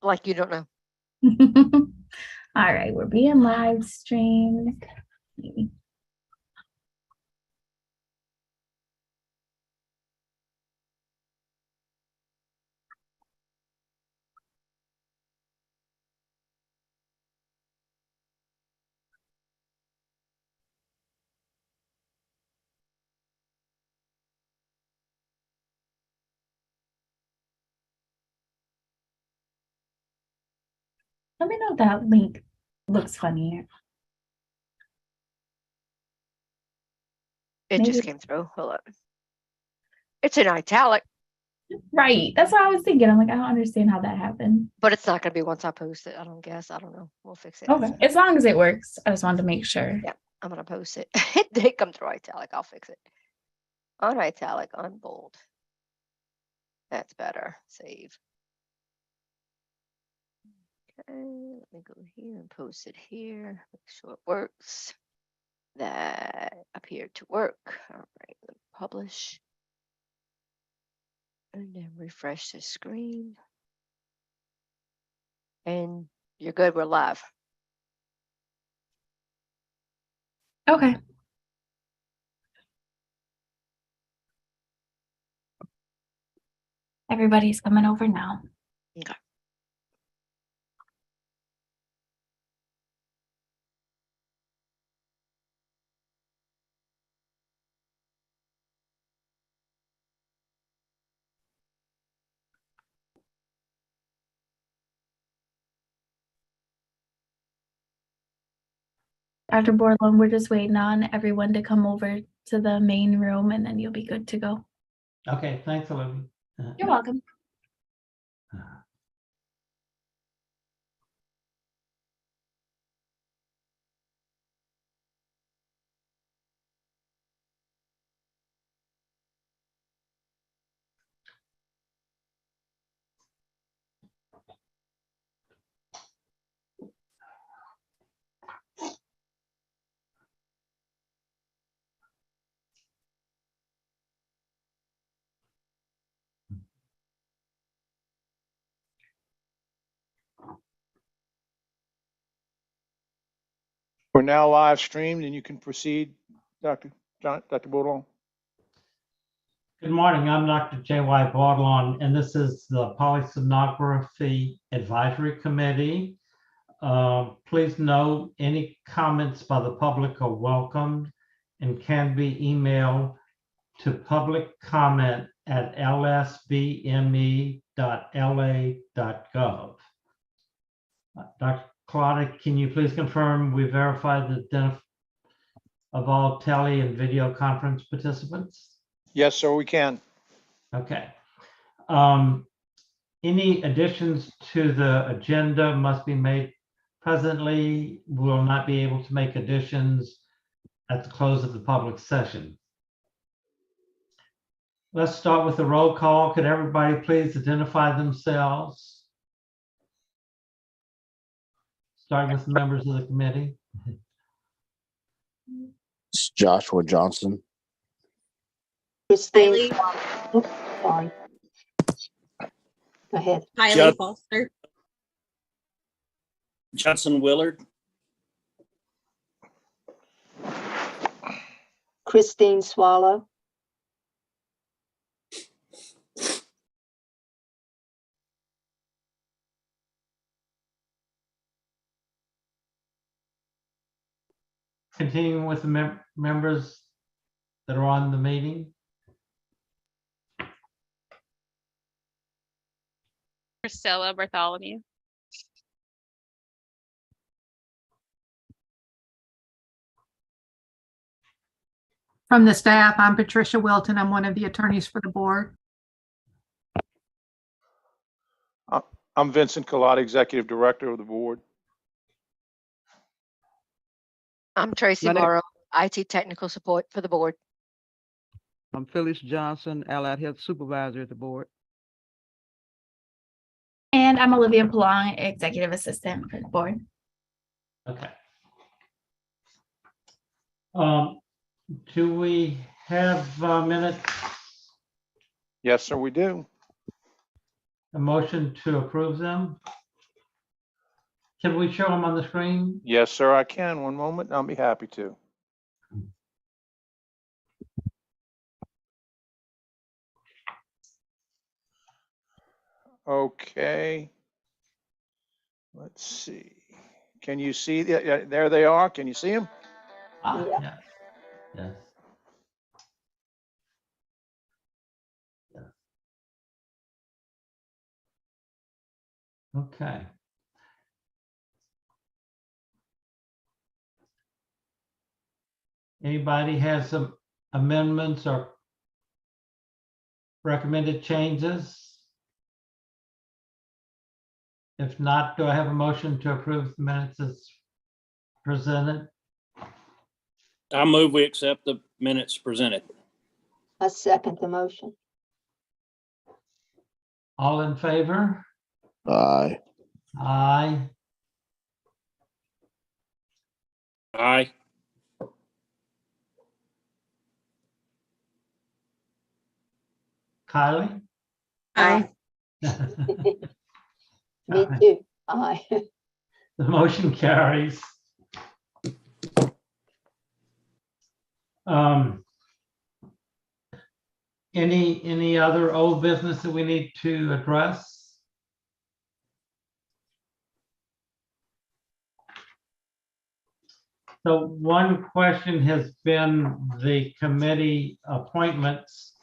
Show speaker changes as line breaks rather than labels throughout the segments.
Like you don't know.
All right, we're being live streamed. Let me know if that link looks funny.
It just came through. Hold on. It's in italic.
Right. That's what I was thinking. I'm like, I don't understand how that happened.
But it's not going to be once I post it. I don't guess. I don't know. We'll fix it.
Okay. As long as it works. I just wanted to make sure.
Yeah. I'm going to post it. It did come through italic. I'll fix it. On italic, on bold. That's better. Save. Okay. Let me go here and post it here. Make sure it works. That appeared to work. All right. Let me publish. And then refresh the screen. And you're good. We're live.
Okay. Everybody's coming over now.
Okay.
Dr. Borland, we're just waiting on everyone to come over to the main room and then you'll be good to go.
Okay, thanks, Olivia.
You're welcome.
We're now live streamed and you can proceed, Dr. Bourdon.
Good morning, I'm Dr. J.Y. Baudlon, and this is the Polysomnography Advisory Committee. Please note any comments by the public are welcomed and can be emailed to publiccomment@lsbme.la.gov. Dr. Claudia, can you please confirm we verified the identity of all tele and video conference participants?
Yes, sir, we can.
Okay. Any additions to the agenda must be made presently. We will not be able to make additions at the close of the public session. Let's start with the roll call. Could everybody please identify themselves? Starting with members of the committee.
It's Joshua Johnson.
Christine. Oops, sorry. Go ahead.
Kylie Foster.
Judson Willard.
Christine Swallow.
Continuing with the members that are on the meeting.
Priscilla Bartholomew.
From the staff, I'm Patricia Wilton. I'm one of the attorneys for the board.
I'm Vincent Collada, Executive Director of the board.
I'm Tracy Morrow, IT technical support for the board.
I'm Phyllis Johnson, Allied Health Supervisor at the board.
And I'm Olivia Palong, Executive Assistant for the board.
Okay. Do we have minutes?
Yes, sir, we do.
A motion to approve them? Can we show them on the screen?
Yes, sir, I can. One moment. I'll be happy to. Okay. Let's see. Can you see? Yeah, there they are. Can you see them?
Ah,
Yeah.
yes, yes. Yes. Okay. Anybody has some amendments or recommended changes? If not, do I have a motion to approve the minutes as presented?
I move we accept the minutes presented.
I second the motion.
All in favor?
Aye.
Aye.
Aye.
Kylie?
Aye.
The
Me too. Aye.
motion carries. Any other old business that we need to address? So one question has been the committee appointments.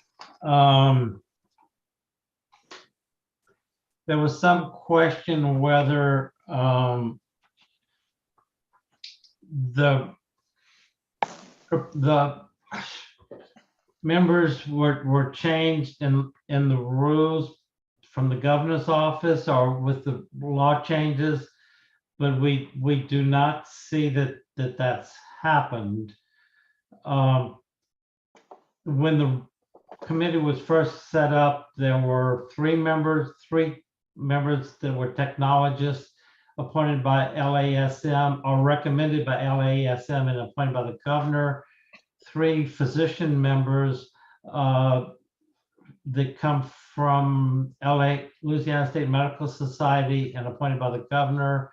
There was some question whether the members were changed in the rules from the governor's office or with the law changes, but we do not see that's happened. When the committee was first set up, there were three members that were technologists appointed by LASM or recommended by LASM and appointed by the governor. 3 physician members that come from Louisiana State Medical Society and appointed by the governor.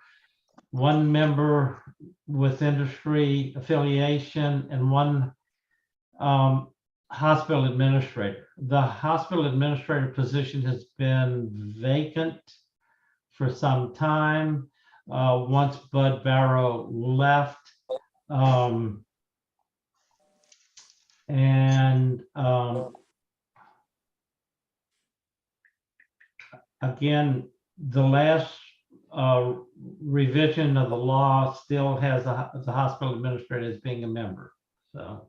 1 member with industry affiliation and 1 hospital administrator. The hospital administrator position has been vacant for some time. Once Bud Barrow left. Again, the last revision of the law still has the hospital administrator as being a member. So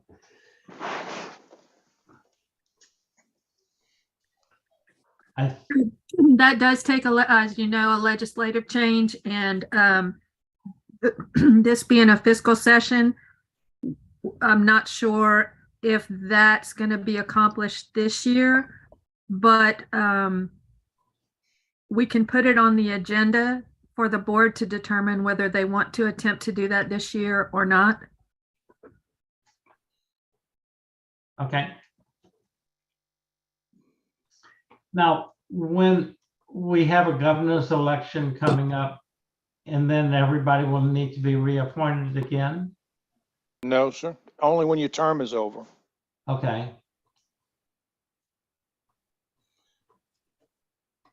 That does take as you know, a legislative change, and this being a fiscal session, I'm not sure if that's going to be accomplished this year, but we can put it on the agenda for the board to determine whether they want to attempt to do that this year or not.
okay. Now, when we have a governor's election coming up, and then everybody will need to be reappointed again.
No, sir. Only when your term is over.
Okay.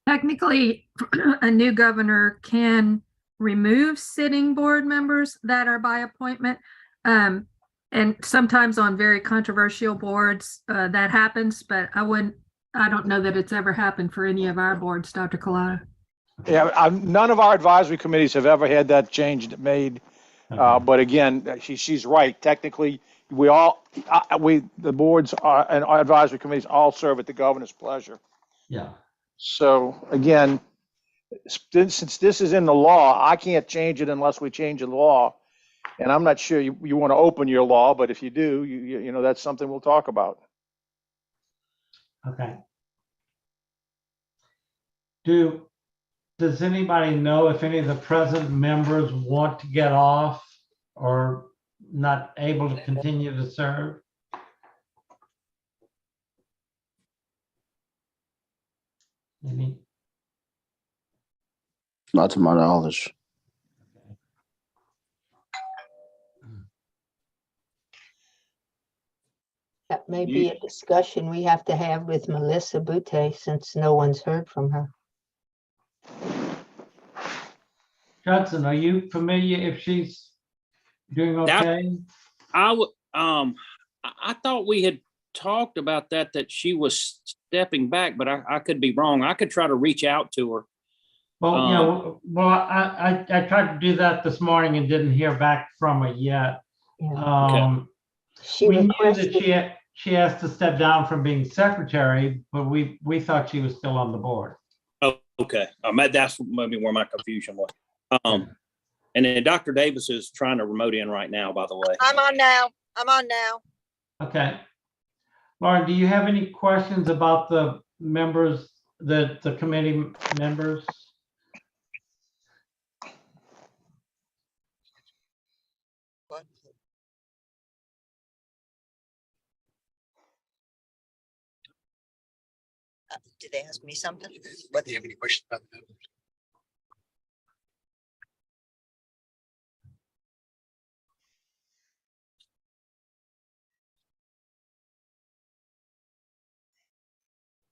Technically, a new governor can remove sitting board members that are by appointment. And sometimes on very controversial boards, that happens, but I don't know that it's ever happened for any of our boards, Dr. Collada.
Yeah, none of our advisory committees have ever had that change made.
Okay.
But again, she's right. Technically, the boards and our advisory committees all serve at the governor's pleasure.
Yeah.
So again, since this is in the law, I can't change it unless we change the law. And I'm not sure you want to open your law, but if you do, you know, that's something we'll talk about.
Okay. Does anybody know if any of the present members want to get off or not able to continue to serve? Any?
Not to my knowledge.
That may be a discussion we have to have with Melissa Butte since no one's heard from her.
Judson, are you familiar if she's doing
That-
okay?
I thought we had talked about that she was stepping back, but I could be wrong. I could try to reach out to her.
Well, I tried to do that this morning and didn't hear back from her yet.
Yeah.
We knew
requested-
that she has to step down from being secretary, but we thought she was still on the board.
Oh, okay. That's maybe where my confusion was. And then Dr. Davis is trying to remote in right now, by the way.
I'm on now.
Okay. Lauren, do you have any questions about the members, the committee members?
What? Did they ask me something?
Whether you have any questions about the members?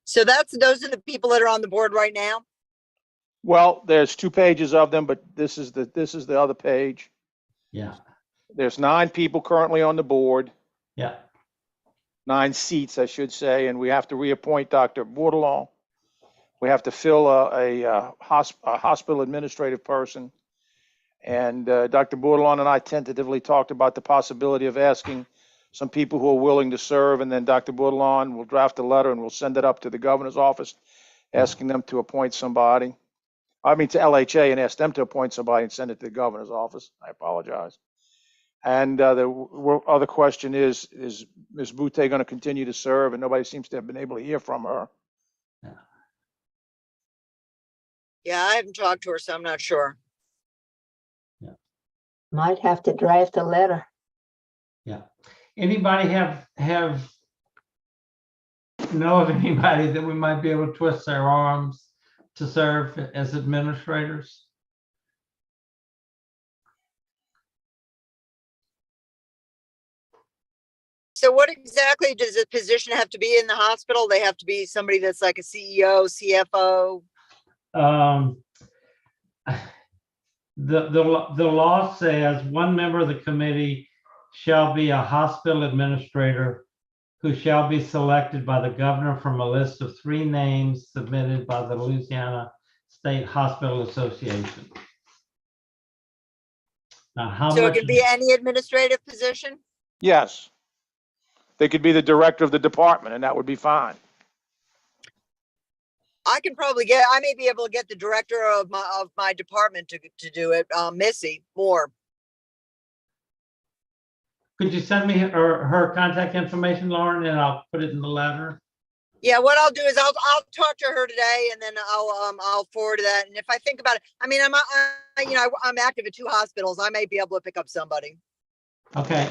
So those are the people that are on the board right now?
Well, there's 2 pages of them, but this is the other page.
Yeah,
There's 9 people currently on the board,
yeah.
9 seats, I should say, and we have to reappoint Dr. Bourdillon. We have to fill a hospital administrative person. And Dr. Bourdillon and I tentatively talked about the possibility of asking some people who are willing to serve, and then Dr. Bourdillon will draft a letter and we'll send it up to the governor's office, asking them to appoint somebody. I mean, to LHA, and ask them to appoint somebody and send it to the governor's office. I apologize. And the other question is Ms. Butte going to continue to serve? And nobody seems to have been able to hear from her.
Yeah, I haven't talked to her, so I'm not sure.
Might have to draft a letter.
Yeah. Anybody know of anybody that we might be able to twist their arms to serve as administrators?
So what exactly does the position have to be in the hospital? They have to be somebody that's like a CEO, CFO?
The law says one member of the committee shall be a hospital administrator who shall be selected by the governor from a list of 3 names submitted by the Louisiana State Hospital Association. Now, how
So it
much?
can be any administrative position?
Yes. They could be the director of the department, and that would be fine.
I may be able to get the director of my department to do it, Missy Moore.
Could you send me her contact information, Lauren, and I'll put it in the letter?
Yeah, what I'll do is I'll talk to her today, and then I'll forward that. And if I think about it, I mean, I'm active at 2 hospitals. I may be able to pick up somebody.
Okay.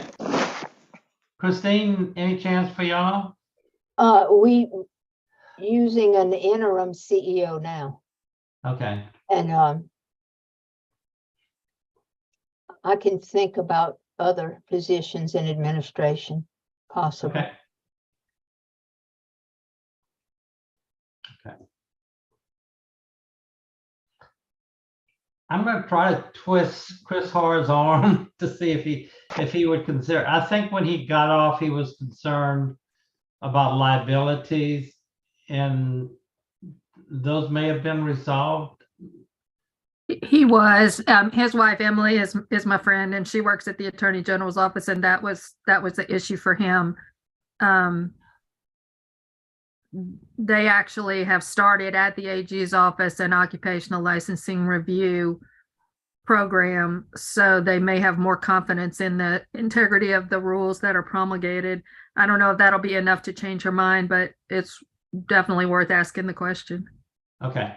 Christine, any chance for y'all?
We using an interim CEO now,
Okay.
and I can think about other positions in administration possible.
Okay. Okay. I'm going to try to twist Chris Harr's arm to see if he would consider. I think when he got off, he was concerned about liabilities, and those may have been resolved.
He was, his wife Emily is my friend, and she works at the Attorney General's office, and that was the issue for him. They actually have started at the AG's office an occupational licensing review program, so they may have more confidence in the integrity of the rules that are promulgated. I don't know if that'll be enough to change her mind, but it's definitely worth asking the question.
Okay.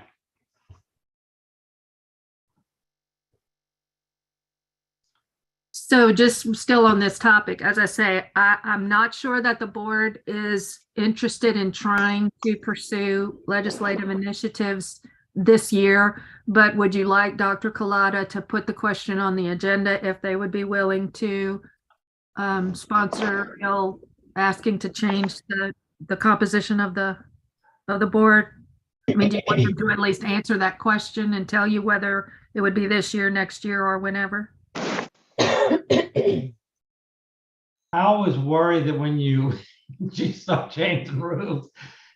So just still on this topic, as I say, I'm not sure that the board is interested in trying to pursue legislative initiatives this year, but would you like Dr. Collada to put the question on the agenda if they would be willing to sponsor a bill asking to change the composition of the board? I mean, do you want them to at least answer that question and tell you whether it would be this year, next year, or whenever?
I always worry that when you start changing rules,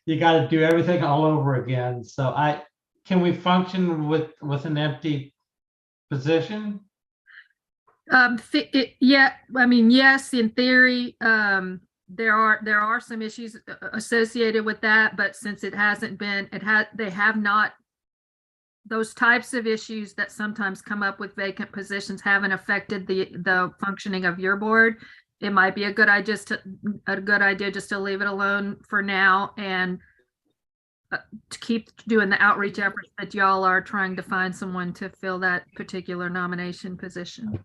you got to do everything all over again. So can we function with an empty position?
Yeah, I mean, yes, in theory, there are some issues associated with that, but since it hasn't been, they have not, those types of issues that sometimes come up with vacant positions haven't affected the functioning of your board. It might be a good idea just to leave it alone for now and to keep doing the outreach efforts that y'all are trying to find someone to fill that particular nomination position.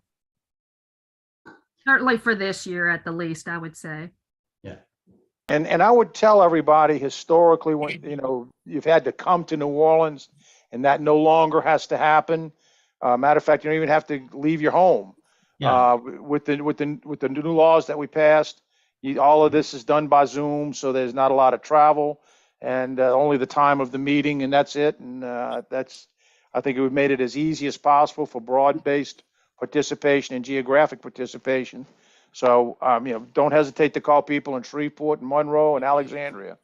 Certainly for this year at the least, I would say.
Yeah.
And I would tell everybody historically, when, you've had to come to New Orleans and that no longer has to happen. Matter of fact, you don't even have to leave your home.
Yeah.
With the new laws that we passed, all of this is done by Zoom, so there's not a lot of travel and only the time of the meeting, and that's it. And I think it would made it as easy as possible for broad-based participation and geographic participation. So, don't hesitate to call people in Shreveport and Monroe and Alexandria.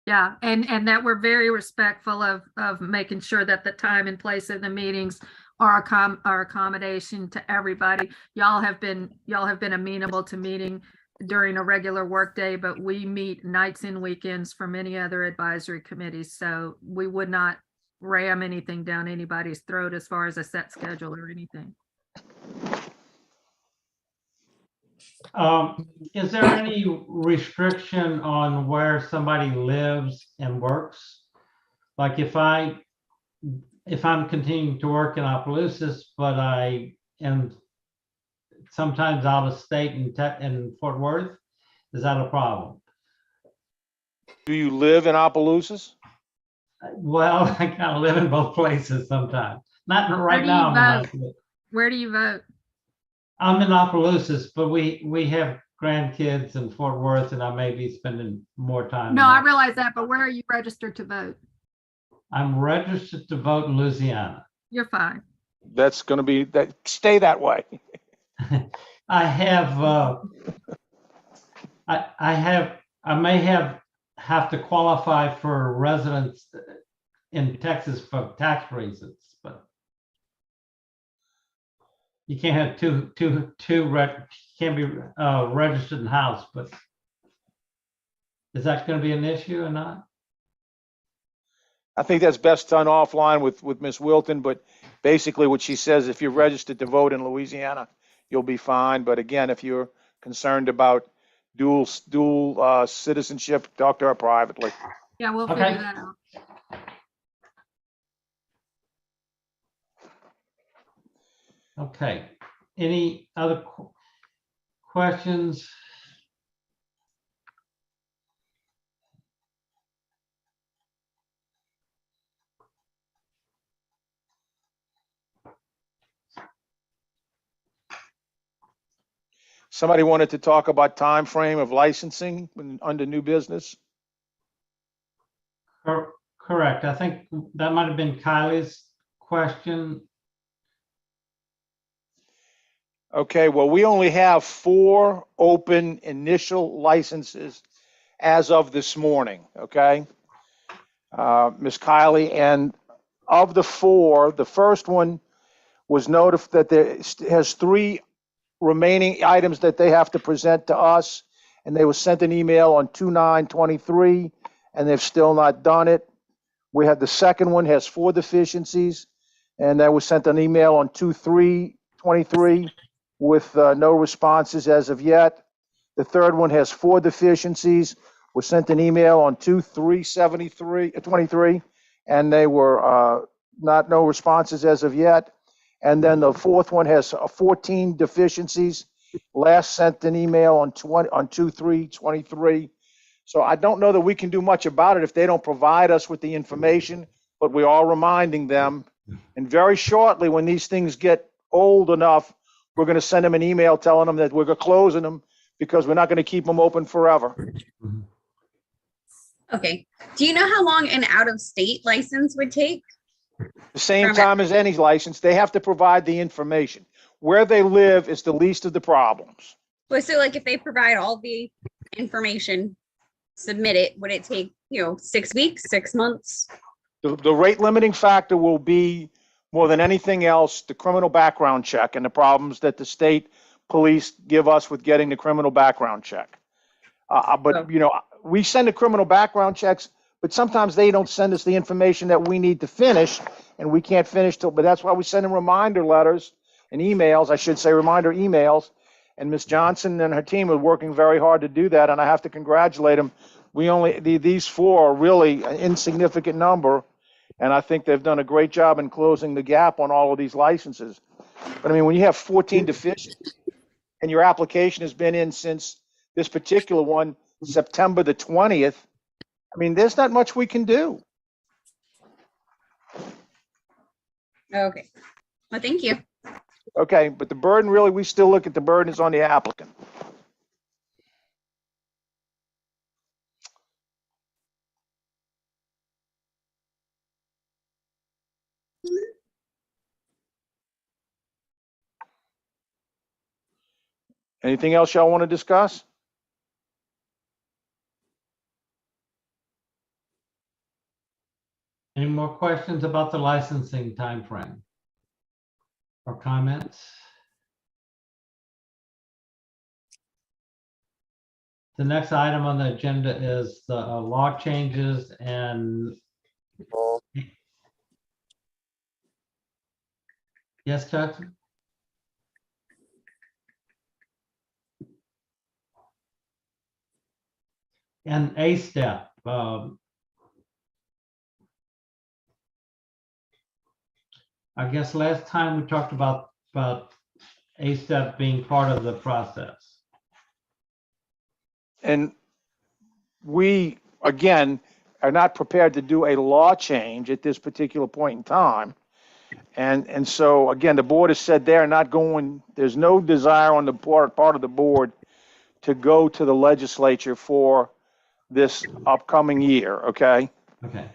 Yeah, and that we're very respectful of making sure that the time and place of the meetings are accommodation to everybody. Y'all have been amenable to meeting during a regular workday, but we meet nights and weekends for many other advisory committees. So we would not ram anything down anybody's throat as far as a set schedule or anything.
Is there any restriction on where somebody lives and works? Like if I'm continuing to work in Opelousas, but I am sometimes out of state in Fort Worth, is that a problem?
Do you live in Opelousas?
Well, I kind of live in both places sometimes. Not right now.
Where do you vote?
I'm in Opelousas, but we have grandkids in Fort Worth, and I may be spending more time.
No, I realize that, but where are you registered to vote?
I'm registered to vote in Louisiana.
You're fine.
That's going to be that. Stay that way.
I may have to qualify for residence in Texas for tax reasons, but you can't have can't be registered in house. But is that going to be an issue or not?
I think that's best done offline with Ms. Wilton, but basically what she says, if you're registered to vote in Louisiana, you'll be fine. But again, if you're concerned about dual citizenship, talk to her privately.
Yeah, we'll figure that out.
Okay. Any other questions?
Somebody wanted to talk about time frame of licensing under new business.
Correct. I think that might have been Kylie's question.
Okay, well, we only have 4 open initial licenses as of this morning, okay? Ms. Kylie, and of the 4, the first one was notified that there has 3 remaining items that they have to present to us, and they were sent an email on 2/9/23, and they've still not done it. We have the second one has 4 deficiencies, and that was sent an email on 2/3/23 with no responses as of yet. The third one has 4 deficiencies, was sent an email on 2/3/23, and they were no responses as of yet. And then the fourth one has 14 deficiencies. Last sent an email on 2/3/23. So I don't know that we can do much about it if they don't provide us with the information, but we are reminding them. And very shortly, when these things get old enough, we're going to send them an email telling them that we're closing them because we're not going to keep them open forever.
Okay. Do you know how long an out-of-state license would take?
The same
From it.
time as any license, they have to provide the information. Where they live is the least of the problems.
Well, so like if they provide all the information, submit it, would it take, 6 weeks, 6 months?
The rate limiting factor will be, more than anything else, the criminal background check and the problems that the state police give us with getting the criminal background check. But we send the criminal background checks, but sometimes they don't send us the information that we need to finish, and we can't finish but that's why we send them reminder letters and emails, I should say reminder emails. And Ms. Johnson and her team are working very hard to do that, and I have to congratulate them. These 4 are really an insignificant number, and I think they've done a great job in closing the gap on all of these licenses. But I mean, when you have 14 deficiencies and your application has been in since this particular one, September the 20th, I mean, there's not much we can do.
Okay. Well, thank you.
Okay, but the burden really, we still look at the burden is on the applicant. Anything else y'all want to discuss?
Any more questions about the licensing timeframe or comments? The next item on the agenda is the law changes and yes, Jackson? And A step. I guess last time we talked about A step being part of the process.
And we, again, are not prepared to do a law change at this particular point in time. And so, again, the board has said they're not going, there's no desire on the part of the board to go to the legislature for this upcoming year, okay?
Okay.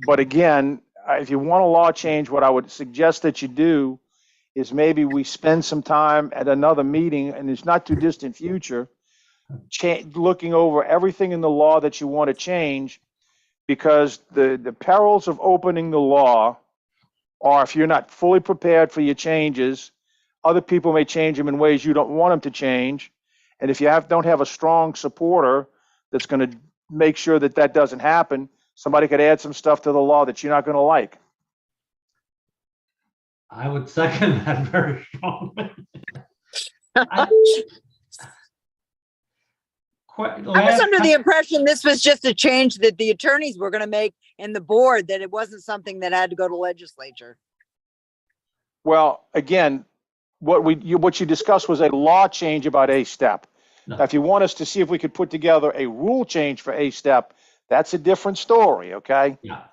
But again, if you want a law change, what I would suggest that you do is maybe we spend some time at another meeting, and it's not too distant future, looking over everything in the law that you want to change, because the perils of opening the law are if you're not fully prepared for your changes, other people may change them in ways you don't want them to change. And if you don't have a strong supporter that's going to make sure that that doesn't happen, somebody could add some stuff to the law that you're not going to like.
I would second that very strongly.
I was under the impression this was just a change that the attorneys were going to make in the board, that it wasn't something that had to go to legislature.
Well, again, what you discussed was a law change about A-step.
No.
Now, if you want us to see if we could put together a rule change for A-step, that's a different story, okay?
Yeah.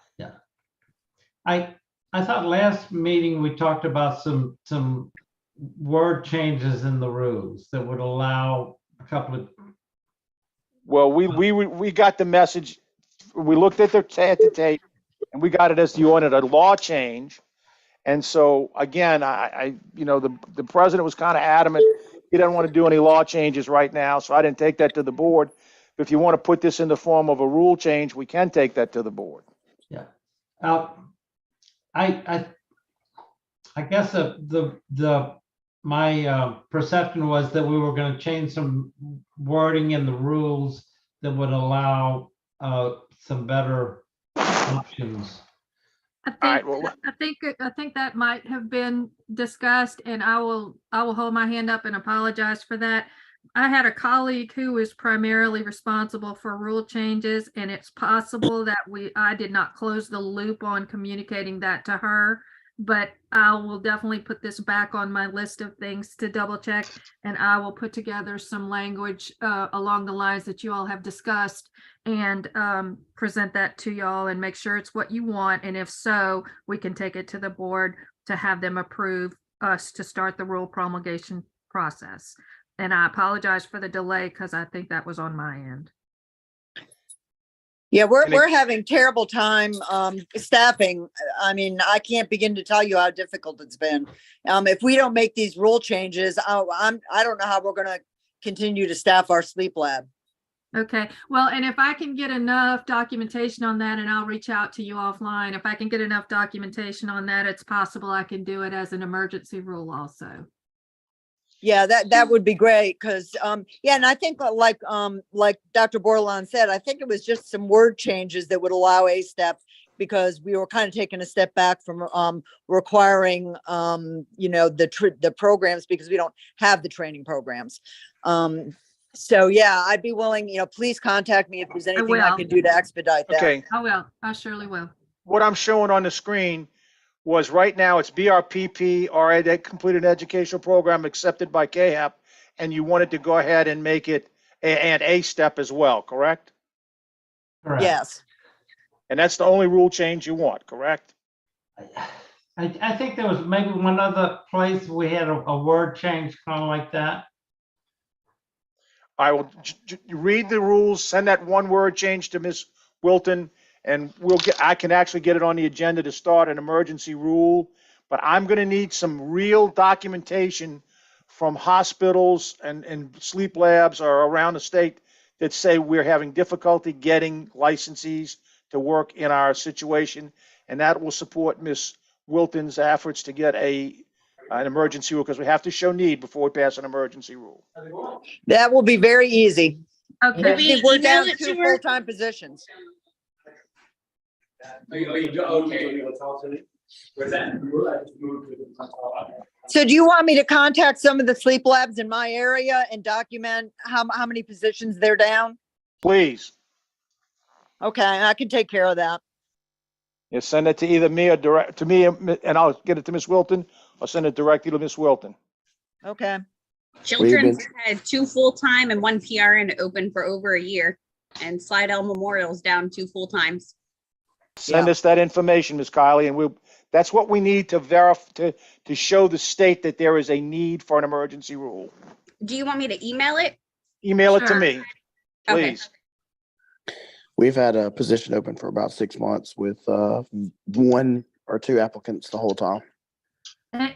I thought last meeting we talked about some word changes in the rules that would allow a couple of.
Well, we got the message. We looked at the tape, and we got it as you wanted a law change. And so again, the president was kind of adamant he doesn't want to do any law changes right now, so I didn't take that to the board. But if you want to put this in the form of a rule change, we can take that to the board.
Yeah. I guess my perception was that we were going to change some wording in the rules that would allow some better options.
I think that might have been discussed, and I will hold my hand up and apologize for that. I had a colleague who was primarily responsible for rule changes, and it's possible that I did not close the loop on communicating that to her, but I will definitely put this back on my list of things to double check, and I will put together some language along the lines that you all have discussed and present that to y'all and make sure it's what you want. And if so, we can take it to the board to have them approve us to start the rule promulgation process. And I apologize for the delay because I think that was on my end.
Yeah,
And it-
we're having terrible time staffing. I mean, I can't begin to tell you how difficult it's been. If we don't make these rule changes, I don't know how we're gonna continue to staff our sleep lab.
Okay, well, and if I can get enough documentation on that, and I'll reach out to you offline, if I can get enough documentation on that, it's possible I can do it as an emergency rule also.
Yeah, that would be great, because yeah, and I think like Dr. Bordelon said, I think it was just some word changes that would allow a step, because we were kind of taking a step back from requiring the programs, because we don't have the training programs. So yeah, I'd be willing, please contact me if there's anything I
will.
can do to expedite that.
Okay,
I will, I surely will.
what I'm showing on the screen was right now it's BRPP or a completed educational program accepted by KHAP, and you wanted to go ahead and make it and a step as well, correct?
Correct.
Yes.
And that's the only rule change you want, correct?
I think there was maybe one other place we had a word change kind of like that.
I will read the rules, send that one word change to Ms. Wilton, and I can actually get it on the agenda to start an emergency rule. But I'm going to need some real documentation from hospitals and sleep labs or around the state that say we're having difficulty getting licensees to work in our situation. And that will support Ms. Wilton's efforts to get an emergency rule, because we have to show need before we pass an emergency rule.
That will be very easy.
Okay.
I think we're
Email
down
it
2
to her?
full-time positions. So do you want me to contact some of the sleep labs in my area and document how many positions they're down?
Please.
Okay, I can take care of that.
You send it to either me or direct to me, and I'll get it to Ms. Wilton, or send it directly to Ms. Wilton.
Okay.
Children's had 2 full-time and 1 PRN open for over a year, and Slidell Memorial's down 2 full-times.
Send
Yeah.
us that information, Ms. Kylie, and that's what we need to verify, to show the state that there is a need for an emergency rule.
Do you want me to email it?
Email it to
Sure.
me,
Okay.
please.
We've had a position open for about 6 months with 1 or 2 applicants the whole time.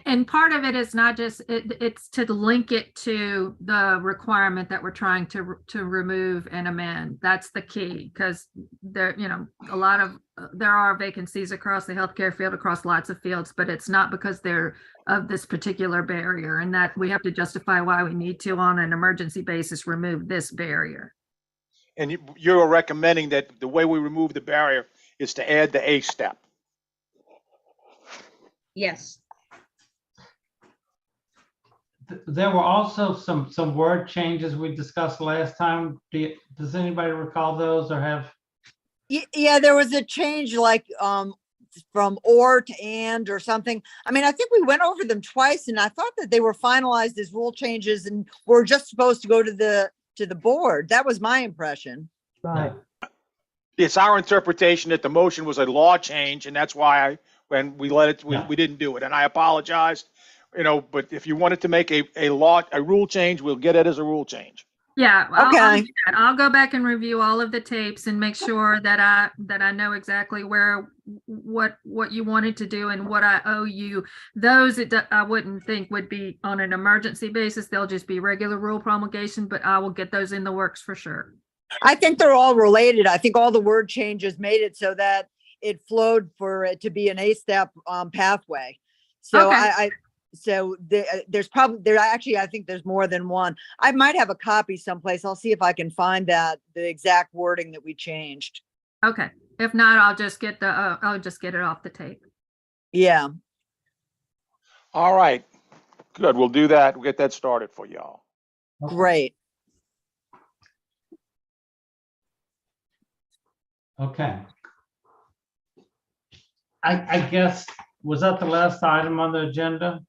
And part of it is not just, it's to link it to the requirement that we're trying to remove and amend. That's the key, because there, there are vacancies across the healthcare field, across lots of fields, but it's not because they're of this particular barrier, and that we have to justify why we need to, on an emergency basis, remove this barrier.
And you're recommending that the way we remove the barrier is to add the A step.
Yes.
There were also some word changes we discussed last time. Does anybody recall those or have?
Yeah, there was a change like from or to and or something. I mean, I think we went over them twice, and I thought that they were finalized as rule changes and were just supposed to go to the board. That was my impression.
Right.
It's our interpretation that the motion was a law change, and that's why when we let it,
Yeah.
we didn't do it. And I apologized, but if you wanted to make a rule change, we'll get it as a rule change.
Yeah.
Okay.
I'll go back and review all of the tapes and make sure that I know exactly what you wanted to do and what I owe you. Those I wouldn't think would be on an emergency basis. They'll just be regular rule promulgation, but I will get those in the works for sure.
I think they're all related. I think all the word changes made it so that it flowed for it to be an A-step pathway. So
Okay.
there's probably I think there's more than one. I might have a copy someplace. I'll see if I can find the exact wording that we changed.
Okay. If not, I'll just get it off the tape.
Yeah.
All right, good. We'll do that. We'll get that started for y'all.
Great.
Okay. I guess, was that the last item on the agenda?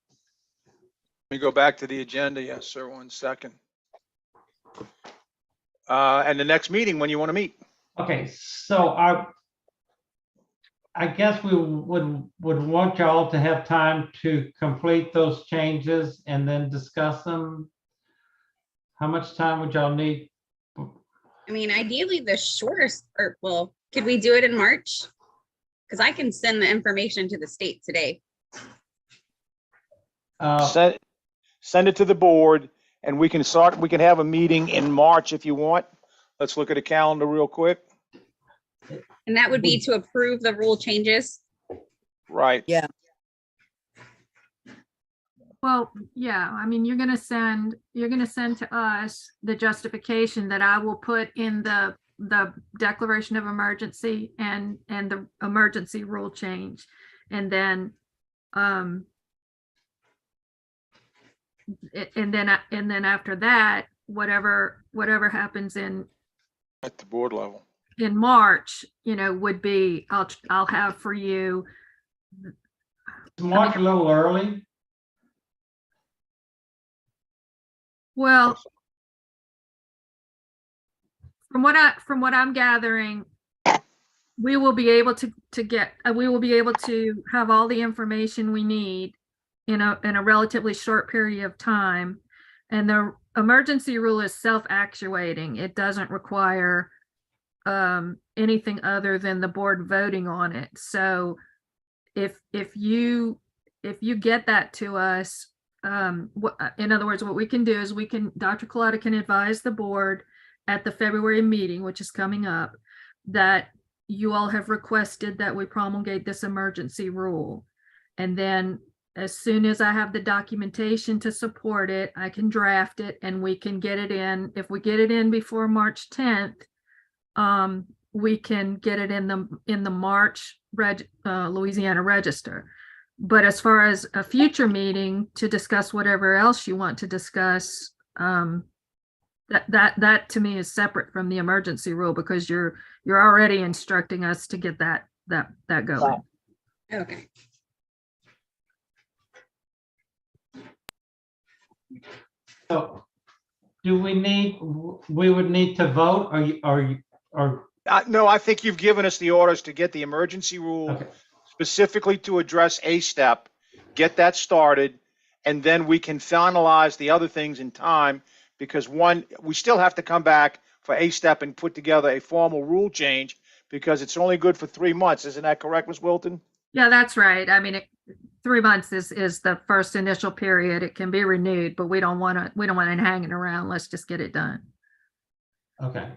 Let me go back to the agenda. Yes, sir. 1 second. And the next meeting, when you want to meet.
Okay, so I guess we would want y'all to have time to complete those changes and then discuss them. How much time would y'all need?
I mean, ideally the shortest, or well, could we do it in March? Because I can send the information to the state today.
Send it to the board and we can have a meeting in March if you want. Let's look at a calendar real quick.
And that would be to approve the rule changes.
Right.
Yeah.
Well, yeah, I mean, you're gonna send to us the justification that I will put in the declaration of emergency and the emergency rule change. And then, and then after that, whatever happens in
At the board level.
in March, would be, I'll have for you.
Is March a little early?
Well, from what I'm gathering, we will be able to have all the information we need in a relatively short period of time. And the emergency rule is self-actuating. It doesn't require anything other than the board voting on it. So if you get that to us, in other words, what we can do is Dr. Collada can advise the board at the February meeting, which is coming up, that you all have requested that we promulgate this emergency rule. And then as soon as I have the documentation to support it, I can draft it and we can get it in. If we get it in before March 10th, we can get it in the March Louisiana Register. But as far as a future meeting to discuss whatever else you want to discuss, that to me is separate from the emergency rule, because you're already instructing us to get that going.
Okay.
So do we would need to vote or
No, I think you've given us the orders to get the emergency rule specifically to address A-step, get that started, and then we can finalize the other things in time, because we still have to come back for A-step and put together a formal rule change, because it's only good for 3 months. Isn't that correct, Ms. Wilton?
Yeah, that's right. I mean, 3 months is the first initial period. It can be renewed, but we don't want it hanging around. Let's just get it done.
okay.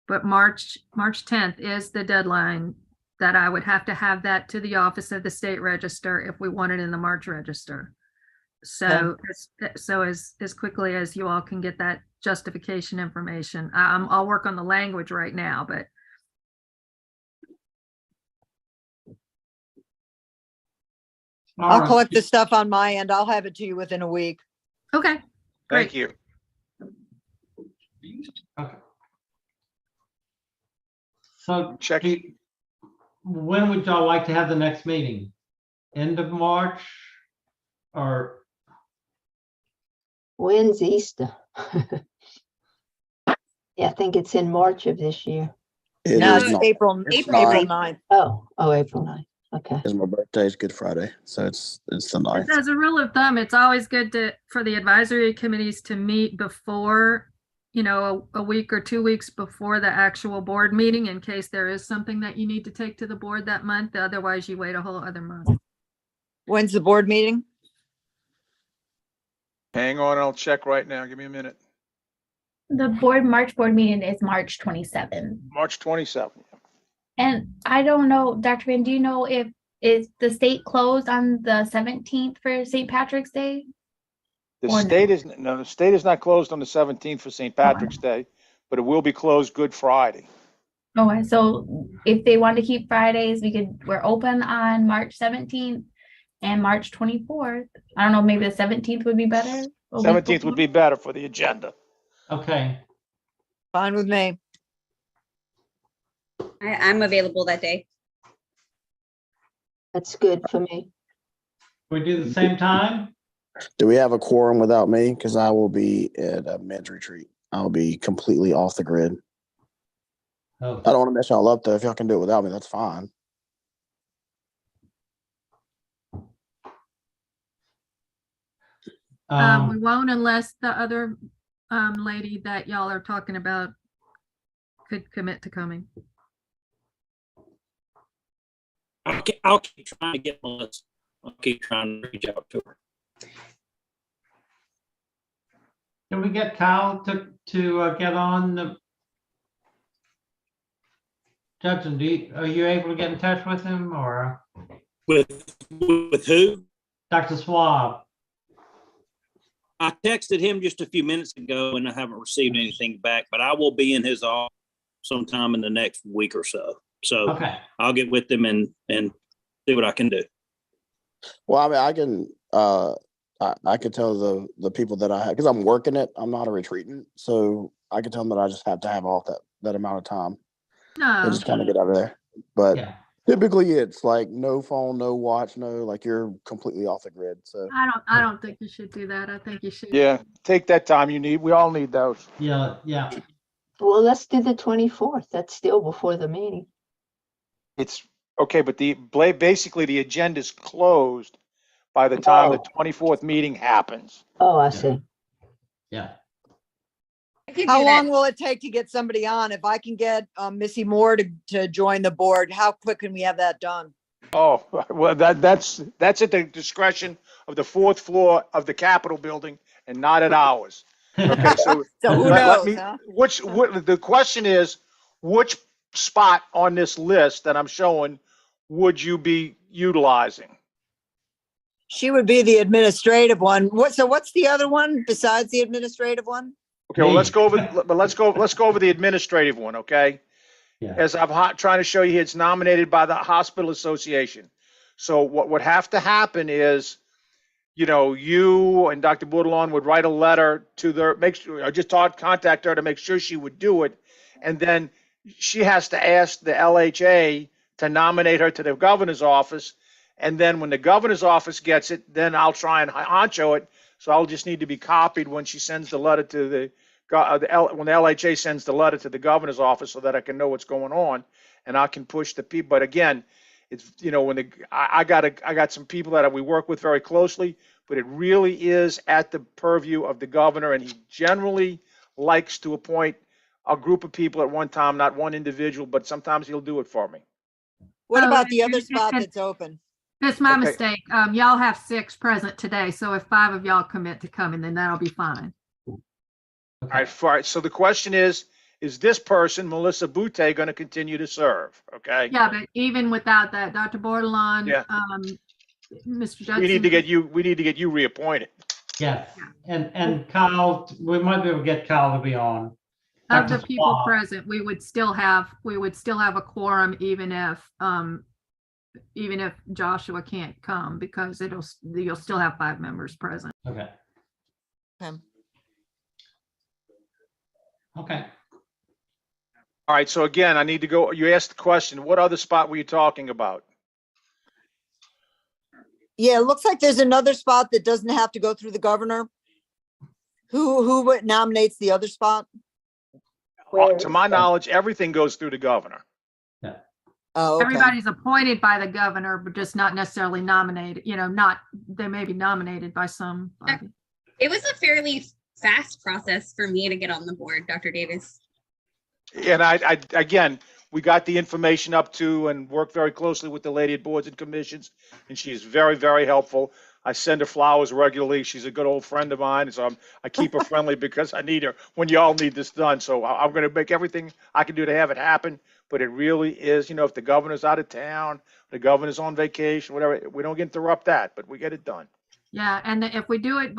But March 10th is the deadline that I would have to have that to the office of the state register if we want it in the March register. So as quickly as you all can get that justification information. I'll work on the language right now, but
I'll collect the stuff on my end. I'll have it to you within a week.
okay.
Thank you.
Okay. So
Check.
When would y'all like to have the next meeting? End of March or?
When's Easter? Yeah, I think it's in March of this year.
It
No,
is
it's
not.
April
It's
April
not.
9th.
Oh, April 9th. Okay.
Because my birthday is Good Friday, so it's the 9th.
As a rule of thumb, it's always good for the advisory committees to meet before, a week or 2 weeks before the actual board meeting, in case there is something that you need to take to the board that month. Otherwise, you wait a whole other month.
When's the board meeting?
Hang on, I'll check right now. Give me a minute.
The March board meeting is March 27th.
March 27th.
And I don't know, Dr. Van, do you know is the state closed on the 17th for St. Patrick's Day?
The
Or
state is not closed on the 17th for St. Patrick's Day, but it will be closed Good Friday.
Okay, so if they want to keep Fridays, we're open on March 17th and March 24th. I don't know, maybe the 17th would be better.
17th would be better for the agenda.
Okay.
Fine with me.
I'm available that day.
That's good for me.
We do the same time?
Do we have a quorum without me? Because I will be at a men's retreat. I'll be completely off the grid.
Oh,
I don't want to mess y'all up though. If y'all can do it without me, that's fine.
We won't unless the other lady that y'all are talking about could commit to coming.
I'll keep trying to get Melissa. I'll keep trying to reach out to her.
Can we get Kyle to get on the Judson? Are you able to get in touch with him or
With who?
Dr. Swab?
I texted him just a few minutes ago and I haven't received anything back, but I will be in his office sometime in the next week or so. So
Okay.
I'll get with him and see what I can do.
Well, I mean, I can I could tell the people that I have, because I'm working it. I'm not a retreatant, so I can tell them that I just have to have all that amount of time and
No,
just kind of get out of there. But
Yeah.
typically, it's like no phone, no watch, no, like you're completely off the grid. So
I don't think you should do that. I think you should.
Yeah, take that time you need. We all need those.
Yeah. Yeah.
Well, let's do the 24th. That's still before the meeting.
It's okay, but basically the agenda's closed by the time the 24th meeting happens.
Oh, I see.
Yeah.
I could
How
do that.
long will it take to get somebody on? If I can get Missy Moore to join the board, how quick can we have that done?
Oh, well, that's at the discretion of the fourth floor of the Capitol building and not at ours. Okay, so
So who
let
knows,
me,
huh?
the question is, which spot on this list that I'm showing would you be utilizing?
She would be the administrative one. So what's the other one besides the administrative one?
Okay, well,
Me.
let's go over the administrative one, okay?
Yeah.
As I'm trying to show you, it's nominated by the Hospital Association. So what would have to happen is, you and Dr. Bourdillon would write a letter to contact her to make sure she would do it. And then she has to ask the LHA to nominate her to the governor's office. And then when the governor's office gets it, then I'll try and honcho it. So I'll just need to be copied when she sends the letter to when the LHA sends the letter to the governor's office so that I can know what's going on and I can push the people. But again, it's, I got some people that we work with very closely, but it really is at the purview of the governor. And he generally likes to appoint a group of people at one time, not one individual, but sometimes he'll do it for me.
What
Oh,
about the
and-
other spot
and-
that's open?
That's my
Okay.
mistake. Y'all have 6 present today, so if 5 of y'all commit to coming, then that'll be fine.
All right. So the question is this person, Melissa Boutte, going to continue to serve? Okay.
Yeah, but even without that, Dr. Bordelon,
Yeah.
Mr. Judson.
We need to get you reappointed.
Yes. And Kyle, we might be able to get Kyle to be on.
Of the
Dr.
people
Swab.
present, we would still have a quorum even if Joshua can't come, because you'll still have 5 members present.
Okay.
Okay.
Okay.
All right. So again, I need to go. You asked the question. What other spot were you talking about?
Yeah, it looks like there's another spot that doesn't have to go through the governor. Who nominates the other spot?
To my knowledge, everything goes through the governor.
Oh, okay.
Everybody's appointed by the governor, but just not necessarily nominated, they may be nominated by some.
It was a fairly fast process for me to get on the board, Dr. Davis.
And I again, we got the information up to and worked very closely with the lady at boards and commissions, and she is very, very helpful. I send her flowers regularly. She's a good old friend of mine, so I keep her friendly because I need her when y'all need this done. So I'm going to make everything I can do to have it happen. But it really is, if the governor's out of town, the governor's on vacation, whatever, we don't interrupt that, but we get it done.
Yeah, and if we do it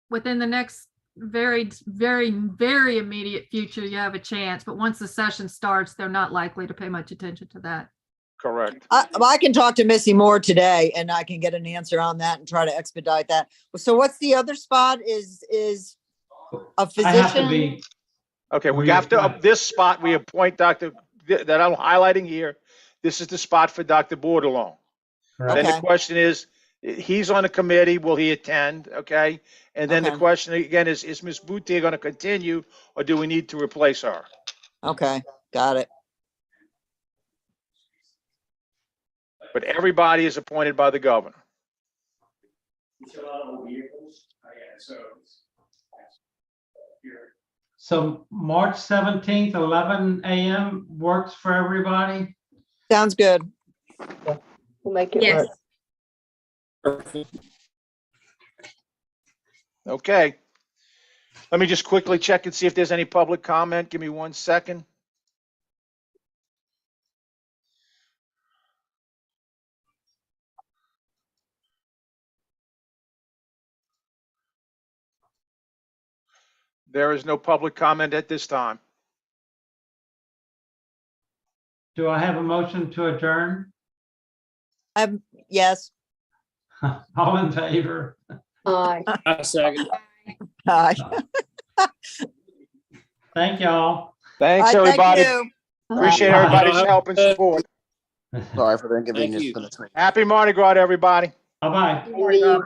within the next very, very, very immediate future, you have a chance. But once the session starts, they're not likely to pay much attention to that.
Correct.
I can talk to Missy Moore today and I can get an answer on that and try to expedite that. So what's the other spot is a physician?
I have to be.
Okay, we have to, this spot, we appoint that I'm highlighting here. This is the spot for Dr. Bourdillon.
Correct.
Then the
Okay.
question is, he's on a committee, will he attend? Okay. And then the
Okay.
question again is Ms. Boutte going to continue or do we need to replace her?
Okay, got it.
But everybody is appointed by the governor.
So March 17th, 11 a.m. works for everybody?
Sounds good.
We'll make it
Yes.
work.
Perfect.
Okay. Let me just quickly check and see if there's any public comment. Give me 1 second. There is no public comment at this time.
Do I have a motion to adjourn?
Yes.
All in favor?
Aye.
I second.
Hi.
Thank y'all.
Thanks,
Thank
everybody.
you.
Appreciate
Bye.
everybody's help and support.
Sorry for the
Thank
inconvenience
you.
for the next week.
Happy Mardi Gras, everybody.
Bye-bye.
Leave.